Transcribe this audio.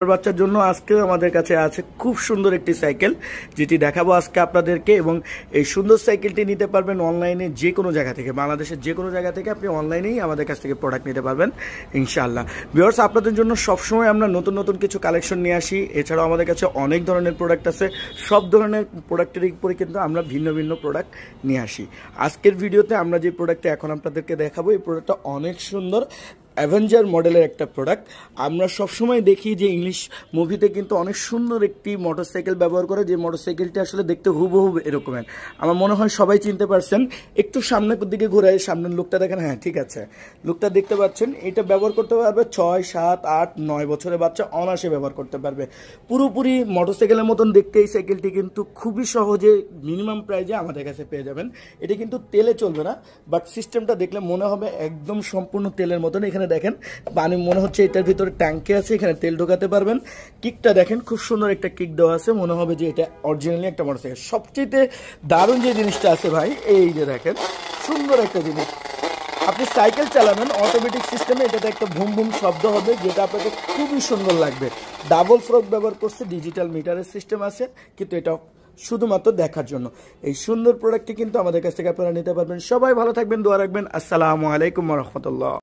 বাচ্চার জন্য আজকে আমাদের কাছে আছে খুব সুন্দর একটি সাইকেল, যেটি দেখাবো আজকে আপনাদেরকে। এবং এই সুন্দর সাইকেলটি নিতে পারবেন অনলাইনে যে কোনো জায়গা থেকে, বাংলাদেশের যে কোনো জায়গা থেকে আপনি অনলাইনেই আমাদের কাছ থেকে প্রোডাক্ট নিতে পারবেন ইনশাআল্লাহ। ভিউয়ার্স, আপনাদের জন্য সবসময় আমরা নতুন নতুন কিছু কালেকশন নিয়ে আসি। এছাড়াও আমাদের কাছে অনেক ধরনের প্রোডাক্ট আছে, সব ধরনের প্রোডাক্টের উপরে কিন্তু আমরা ভিন্ন ভিন্ন প্রোডাক্ট নিয়ে আসি। আজকের ভিডিওতে আমরা যে প্রোডাক্টটা এখন আপনাদেরকে দেখাবো, এই প্রোডাক্টটা অনেক সুন্দর, অ্যাভেঞ্জার মডেলের একটা প্রোডাক্ট। আমরা সবসময় দেখি যে ইংলিশ মুভিতে কিন্তু অনেক সুন্দর একটি মোটরসাইকেল ব্যবহার করে, যে মোটরসাইকেলটি আসলে দেখতে হুবহু এরকমের। আমার মনে হয় সবাই চিনতে পারছেন। একটু সামনের দিকে ঘুরে সামনের লুকটা দেখেন, হ্যাঁ ঠিক আছে, লুকটা দেখতে পাচ্ছেন। এটা ব্যবহার করতে পারবে 6, 7, 8, 9 বছরের বাচ্চা অনায়াসে ব্যবহার করতে পারবে। পুরোপুরি মোটরসাইকেলের মতন দেখতে এই সাইকেলটি কিন্তু খুবই সহজে মিনিমাম প্রাইজে আমাদের কাছে পেয়ে যাবেন। এটি কিন্তু তেলে চলবে না, বাট সিস্টেমটা দেখলে মনে হবে একদম সম্পূর্ণ তেলের মতন। এখানে দেখেন পানি মনে হচ্ছে এটার ভিতরে ট্যাঙ্কে আছে, এখানে তেল ঢোকাতে পারবেন। কিকটা দেখেন, খুব সুন্দর একটা কিক দেওয়া আছে, মনে হবে যে এটা অরিজিনালি একটা মোটরসাইকেল। সবচেয়ে দারুণ যে জিনিসটা আছে ভাই, এই যে দেখেন সুন্দর একটা জিনিস, আপনি সাইকেল চালাবেন অটোমেটিক সিস্টেমে, এটাতে একটা ভুম ভুম শব্দ হবে, যেটা আপনাকে খুবই সুন্দর লাগবে। ডাবল ফ্রক ব্যবহার করছে, ডিজিটাল মিটারের সিস্টেম আছে, কিন্তু এটা শুধুমাত্র দেখার জন্য। এই সুন্দর প্রোডাক্টটি কিন্তু আমাদের কাছ থেকে আপনারা নিতে পারবেন। সবাই ভালো থাকবেন, দোয়া রাখবেন। আসসালামু আলাইকুম ওয়া রাহমাতুল্লাহ।